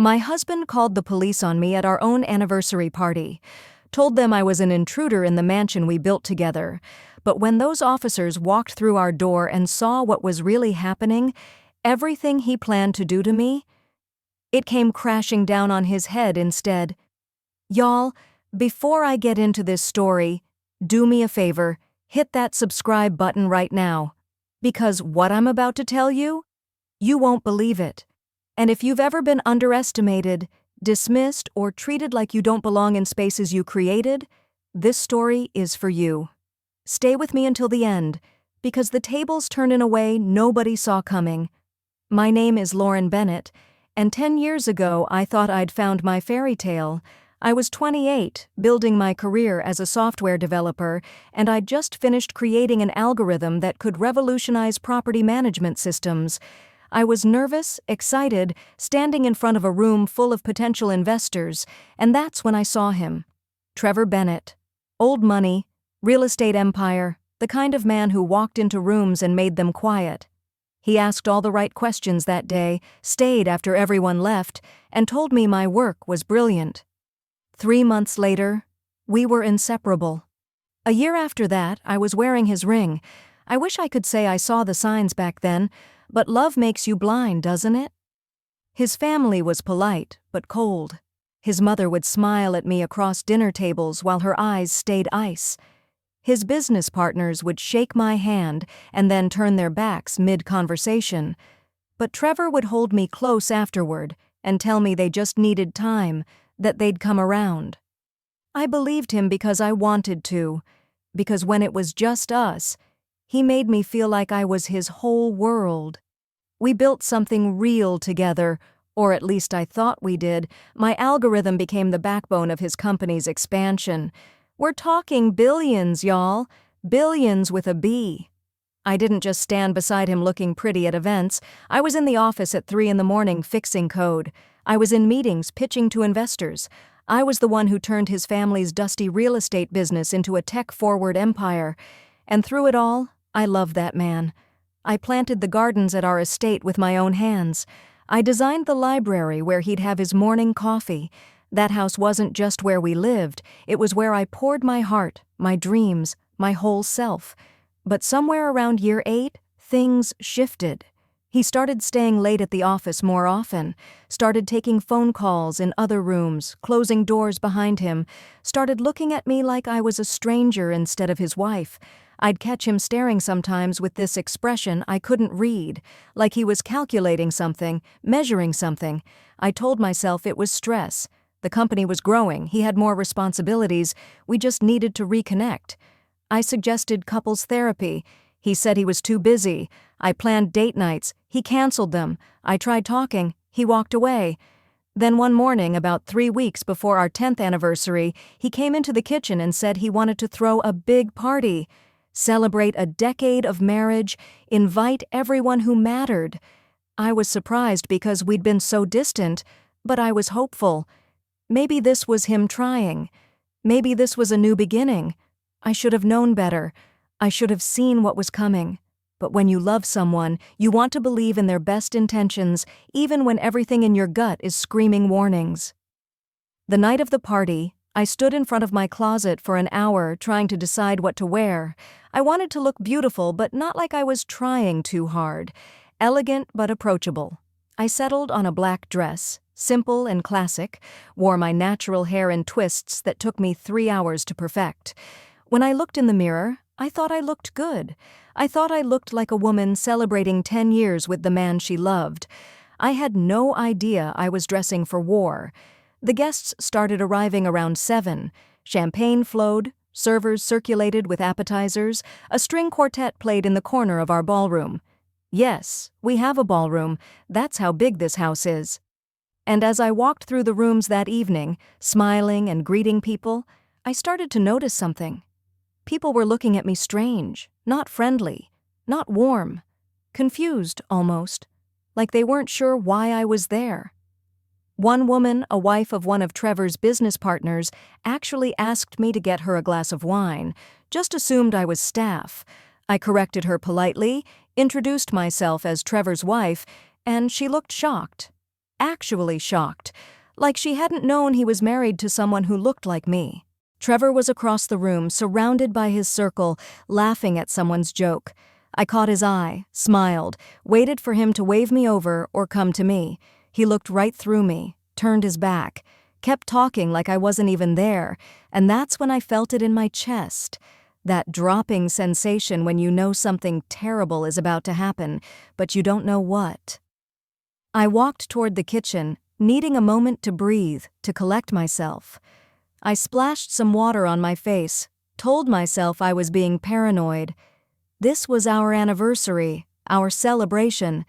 My husband called the police on me at our own anniversary party, told them I was an intruder in the mansion we built together. But when those officers walked through our door and saw what was really happening, everything he planned to do to me, it came crashing down on his head instead. Y'all, before I get into this story, do me a favor, hit that subscribe button right now. Because what I'm about to tell you, you won't believe it. And if you've ever been underestimated, dismissed, or treated like you don't belong in spaces you created, this story is for you. Stay with me until the end, because the tables turn in a way nobody saw coming. My name is Lauren Bennett, and 10 years ago I thought I'd found my fairy tale. I was 28, building my career as a software developer, and I'd just finished creating an algorithm that could revolutionize property management systems. I was nervous, excited, standing in front of a room full of potential investors, and that's when I saw him. Trevor Bennett. Old money, real estate empire, the kind of man who walked into rooms and made them quiet. He asked all the right questions that day, stayed after everyone left, and told me my work was brilliant. 3 months later, we were inseparable. A year after that, I was wearing his ring. I wish I could say I saw the signs back then, but love makes you blind, doesn't it? His family was polite, but cold. His mother would smile at me across dinner tables while her eyes stayed ice. His business partners would shake my hand and then turn their backs mid-conversation. But Trevor would hold me close afterward and tell me they just needed time, that they'd come around. I believed him because I wanted to, because when it was just us, he made me feel like I was his whole world. We built something real together, or at least I thought we did. My algorithm became the backbone of his company's expansion. We're talking billions, y'all. Billions with a B. I didn't just stand beside him looking pretty at events. I was in the office at 3 a.m. fixing code. I was in meetings pitching to investors. I was the one who turned his family's dusty real estate business into a tech-forward empire. And through it all, I loved that man. I planted the gardens at our estate with my own hands. I designed the library where he'd have his morning coffee. That house wasn't just where we lived, it was where I poured my heart, my dreams, my whole self. But somewhere around year 8, things shifted. He started staying late at the office more often, started taking phone calls in other rooms, closing doors behind him, started looking at me like I was a stranger instead of his wife. I'd catch him staring sometimes with this expression I couldn't read, like he was calculating something, measuring something. I told myself it was stress. The company was growing, he had more responsibilities, we just needed to reconnect. I suggested couples therapy. He said he was too busy. I planned date nights. He canceled them. I tried talking. He walked away. Then one morning, about 3 weeks before our 10th anniversary, he came into the kitchen and said he wanted to throw a big party, celebrate a decade of marriage, invite everyone who mattered. I was surprised because we'd been so distant, but I was hopeful. Maybe this was him trying. Maybe this was a new beginning. I should have known better. I should have seen what was coming. But when you love someone, you want to believe in their best intentions, even when everything in your gut is screaming warnings. The night of the party, I stood in front of my closet for an hour trying to decide what to wear. I wanted to look beautiful, but not like I was trying too hard. Elegant but approachable. I settled on a black dress, simple and classic, wore my natural hair in twists that took me 3 hours to perfect. When I looked in the mirror, I thought I looked good. I thought I looked like a woman celebrating 10 years with the man she loved. I had no idea I was dressing for war. The guests started arriving around 7. Champagne flowed, servers circulated with appetizers, a string quartet played in the corner of our ballroom. Yes, we have a ballroom. That's how big this house is. And as I walked through the rooms that evening, smiling and greeting people, I started to notice something. People were looking at me strange, not friendly, not warm, confused almost, like they weren't sure why I was there. One woman, a wife of one of Trevor's business partners, actually asked me to get her a glass of wine, just assumed I was staff. I corrected her politely, introduced myself as Trevor's wife, and she looked shocked. actually shocked, like she hadn't known he was married to someone who looked like me. Trevor was across the room, surrounded by his circle, laughing at someone's joke. I caught his eye, smiled, waited for him to wave me over or come to me. He looked right through me, turned his back, kept talking like I wasn't even there, and that's when I felt it in my chest. That dropping sensation when you know something terrible is about to happen, but you don't know what. I walked toward the kitchen, needing a moment to breathe, to collect myself. I splashed some water on my face, told myself I was being paranoid. This was our anniversary, our celebration.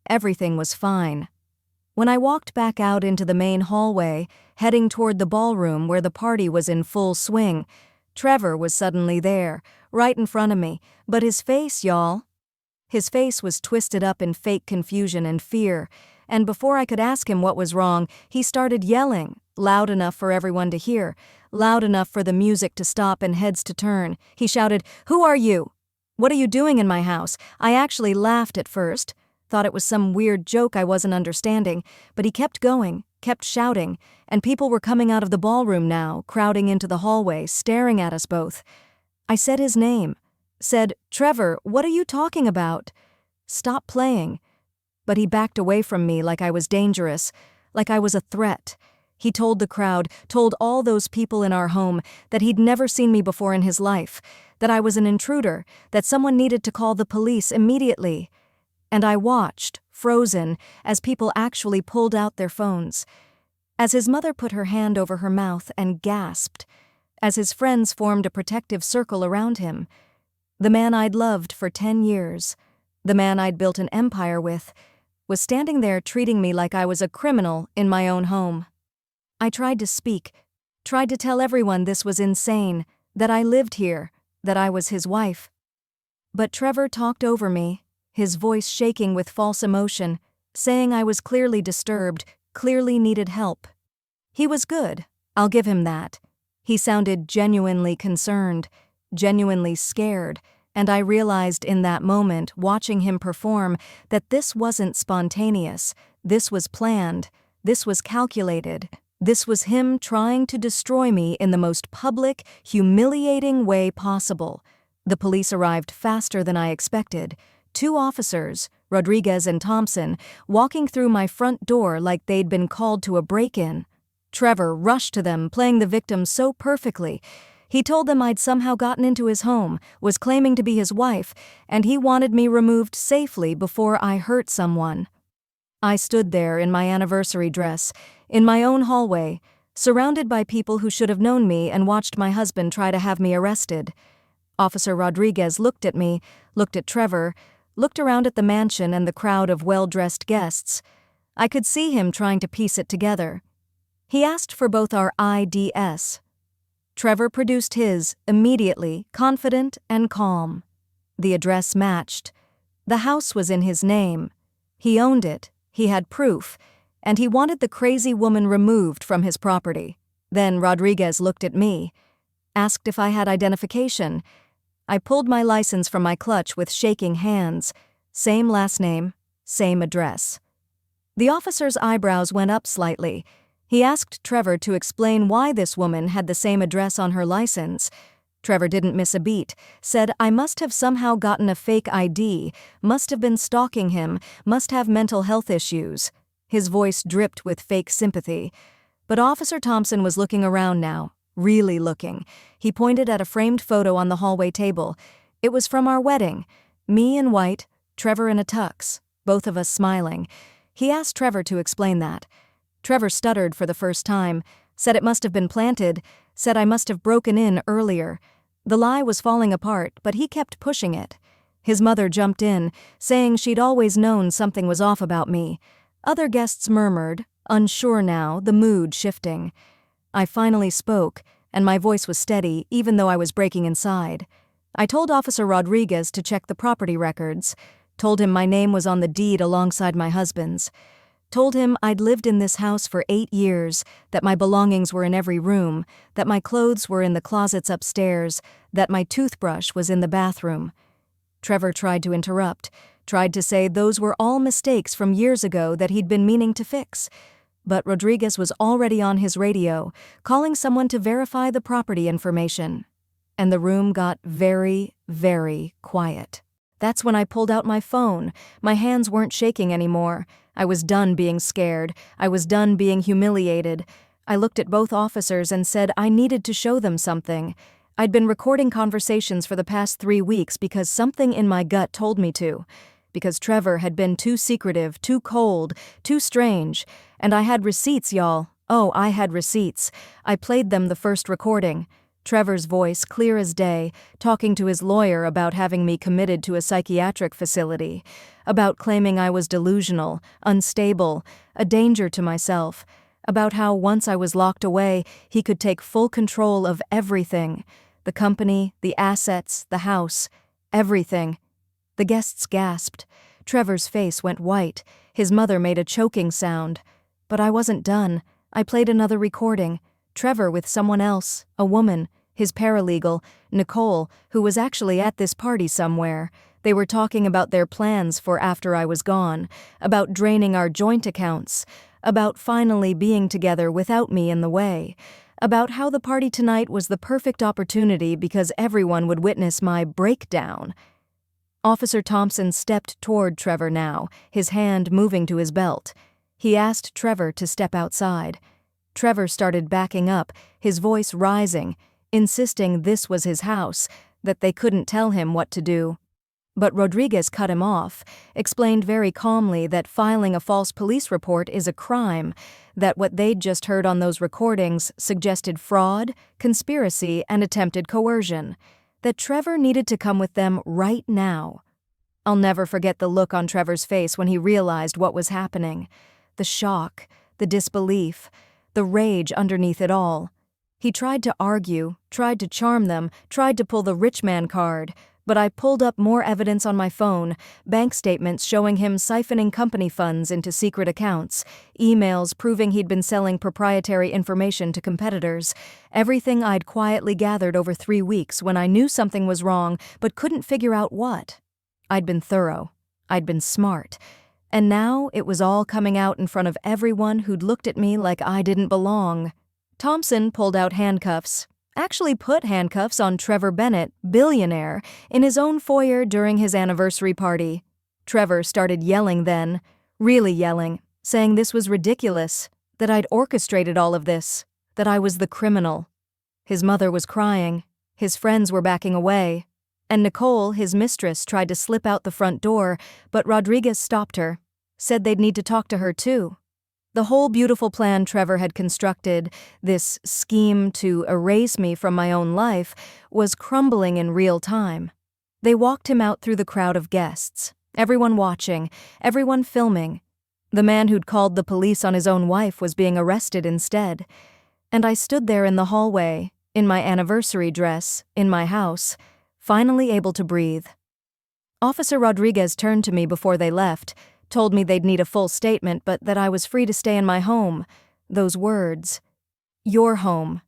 Everything was fine. When I walked back out into the main hallway, heading toward the ballroom where the party was in full swing, Trevor was suddenly there, right in front of me, but his face, y'all. His face was twisted up in fake confusion and fear, and before I could ask him what was wrong, he started yelling, loud enough for everyone to hear, loud enough for the music to stop and heads to turn. He shouted, "Who are you? What are you doing in my house?" I actually laughed at first, thought it was some weird joke I wasn't understanding, but he kept going, kept shouting, and people were coming out of the ballroom now, crowding into the hallway, staring at us both. I said his name, said, "Trevor, what are you talking about? Stop playing." But he backed away from me like I was dangerous, like I was a threat. He told the crowd, told all those people in our home, that he'd never seen me before in his life, that I was an intruder, that someone needed to call the police immediately. And I watched, frozen, as people actually pulled out their phones. As his mother put her hand over her mouth and gasped. As his friends formed a protective circle around him. The man I'd loved for 10 years, the man I'd built an empire with, was standing there treating me like I was a criminal in my own home. I tried to speak, tried to tell everyone this was insane, that I lived here, that I was his wife. But Trevor talked over me, his voice shaking with false emotion, saying I was clearly disturbed, clearly needed help. He was good, I'll give him that. He sounded genuinely concerned, genuinely scared, and I realized in that moment, watching him perform, that this wasn't spontaneous, this was planned, this was calculated, this was him trying to destroy me in the most public, humiliating way possible. The police arrived faster than I expected. 2 officers, Rodriguez and Thompson, walking through my front door like they'd been called to a break-in. Trevor rushed to them, playing the victim so perfectly. He told them I'd somehow gotten into his home, was claiming to be his wife, and he wanted me removed safely before I hurt someone. I stood there in my anniversary dress, in my own hallway, surrounded by people who should have known me, and watched my husband try to have me arrested. Officer Rodriguez looked at me, looked at Trevor, looked around at the mansion and the crowd of well-dressed guests. I could see him trying to piece it together. He asked for both our IDs. Trevor produced his, immediately, confident and calm. The address matched. The house was in his name. He owned it, he had proof, and he wanted the crazy woman removed from his property. Then Rodriguez looked at me, asked if I had identification. I pulled my license from my clutch with shaking hands. Same last name, same address. The officer's eyebrows went up slightly. He asked Trevor to explain why this woman had the same address on her license. Trevor didn't miss a beat, said I must have somehow gotten a fake ID, must have been stalking him, must have mental health issues. His voice dripped with fake sympathy. But Officer Thompson was looking around now, really looking. He pointed at a framed photo on the hallway table. It was from our wedding. Me in white, Trevor in a tux, both of us smiling. He asked Trevor to explain that. Trevor stuttered for the first time, said it must have been planted, said I must have broken in earlier. The lie was falling apart, but he kept pushing it. His mother jumped in, saying she'd always known something was off about me. Other guests murmured, unsure now, the mood shifting. I finally spoke, and my voice was steady, even though I was breaking inside. I told Officer Rodriguez to check the property records, told him my name was on the deed alongside my husband's. Told him I'd lived in this house for 8 years, that my belongings were in every room, that my clothes were in the closets upstairs, that my toothbrush was in the bathroom. Trevor tried to interrupt, tried to say those were all mistakes from years ago that he'd been meaning to fix. But Rodriguez was already on his radio, calling someone to verify the property information. And the room got very, very quiet. That's when I pulled out my phone. My hands weren't shaking anymore. I was done being scared. I was done being humiliated. I looked at both officers and said I needed to show them something. I'd been recording conversations for the past 3 weeks because something in my gut told me to. Because Trevor had been too secretive, too cold, too strange. And I had receipts, y'all. Oh, I had receipts. I played them the first recording. Trevor's voice, clear as day, talking to his lawyer about having me committed to a psychiatric facility, about claiming I was delusional, unstable, a danger to myself, about how once I was locked away, he could take full control of everything, the company, the assets, the house, everything. The guests gasped. Trevor's face went white. His mother made a choking sound. But I wasn't done. I played another recording. Trevor with someone else, a woman, his paralegal, Nicole, who was actually at this party somewhere. They were talking about their plans for after I was gone, about draining our joint accounts, about finally being together without me in the way, about how the party tonight was the perfect opportunity because everyone would witness my breakdown. Officer Thompson stepped toward Trevor now, his hand moving to his belt. He asked Trevor to step outside. Trevor started backing up, his voice rising, insisting this was his house, that they couldn't tell him what to do. But Rodriguez cut him off, explained very calmly that filing a false police report is a crime, that what they'd just heard on those recordings suggested fraud, conspiracy, and attempted coercion, that Trevor needed to come with them right now. I'll never forget the look on Trevor's face when he realized what was happening. The shock, the disbelief, the rage underneath it all. He tried to argue, tried to charm them, tried to pull the rich man card, but I pulled up more evidence on my phone, bank statements showing him siphoning company funds into secret accounts, emails proving he'd been selling proprietary information to competitors, everything I'd quietly gathered over 3 weeks when I knew something was wrong but couldn't figure out what. I'd been thorough. I'd been smart. And now it was all coming out in front of everyone who'd looked at me like I didn't belong. Thompson pulled out handcuffs, actually put handcuffs on Trevor Bennett, Billionaire, in his own foyer during his anniversary party. Trevor started yelling then, really yelling, saying this was ridiculous, that I'd orchestrated all of this, that I was the criminal. His mother was crying, his friends were backing away, and Nicole, his mistress, tried to slip out the front door, but Rodriguez stopped her, said they'd need to talk to her too. The whole beautiful plan Trevor had constructed, this scheme to erase me from my own life, was crumbling in real time. They walked him out through the crowd of guests, everyone watching, everyone filming. The man who'd called the police on his own wife was being arrested instead. And I stood there in the hallway, in my anniversary dress, in my house, finally able to breathe. Officer Rodriguez turned to me before they left, told me they'd need a full statement but that I was free to stay in my home. Those words. Your home.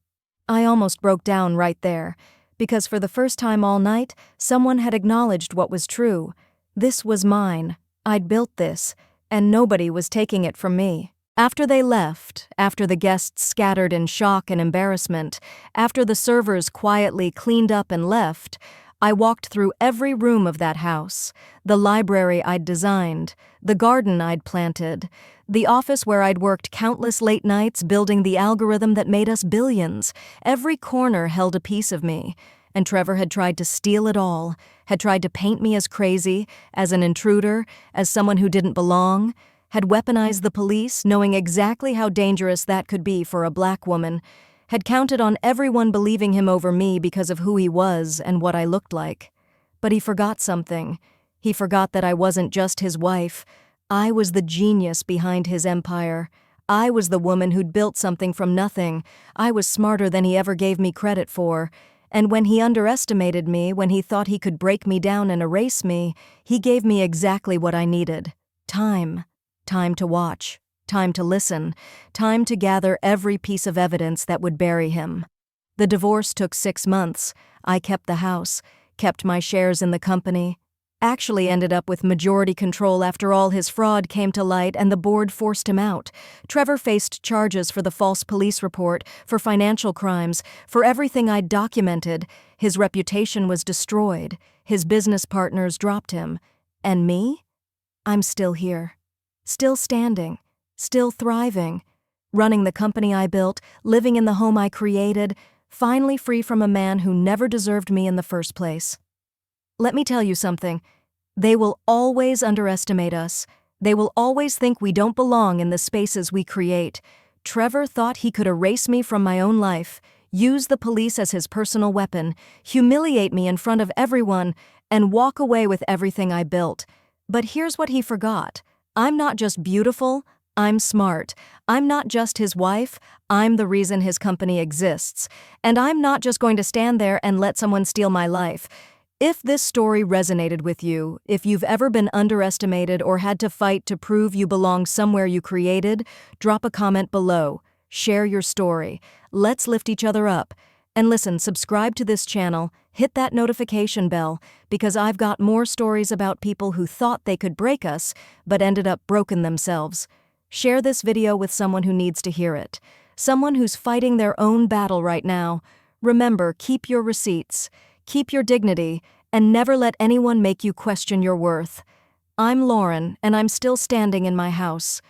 I almost broke down right there, because for the first time all night, someone had acknowledged what was true. This was mine. I'd built this, and nobody was taking it from me. After they left, after the guests scattered in shock and embarrassment, after the servers quietly cleaned up and left, I walked through every room of that house, the library I'd designed, the garden I'd planted, the office where I'd worked countless late nights building the algorithm that made us billions. Every corner held a piece of me, and Trevor had tried to steal it all, had tried to paint me as crazy, as an intruder, as someone who didn't belong, had weaponized the police, knowing exactly how dangerous that could be for a black woman, had counted on everyone believing him over me because of who he was and what I looked like. But he forgot something. He forgot that I wasn't just his wife. I was the genius behind his empire. I was the woman who'd built something from nothing. I was smarter than he ever gave me credit for. And when he underestimated me, when he thought he could break me down and erase me, he gave me exactly what I needed. Time. Time to watch. Time to listen, time to gather every piece of evidence that would bury him. The divorce took 6 months. I kept the house, kept my shares in the company. actually ended up with majority control after all his fraud came to light and the board forced him out. Trevor faced charges for the false police report, for financial crimes, for everything I'd documented. His reputation was destroyed. His business partners dropped him. And me? I'm still here. Still standing. Still thriving. Running the company I built, living in the home I created, finally free from a man who never deserved me in the first place. Let me tell you something. They will always underestimate us. They will always think we don't belong in the spaces we create. Trevor thought he could erase me from my own life, use the police as his personal weapon, humiliate me in front of everyone, and walk away with everything I built. But here's what he forgot. I'm not just beautiful, I'm smart. I'm not just his wife, I'm the reason his company exists. And I'm not just going to stand there and let someone steal my life. If this story resonated with you, if you've ever been underestimated or had to fight to prove you belong somewhere you created, drop a comment below. Share your story. Let's lift each other up. And listen, subscribe to this channel, hit that notification bell, because I've got more stories about people who thought they could break us, but ended up broken themselves. Share this video with someone who needs to hear it. Someone who's fighting their own battle right now. Remember, keep your receipts. Keep your dignity, and never let anyone make you question your worth. I'm Lauren, and I'm still standing in my house.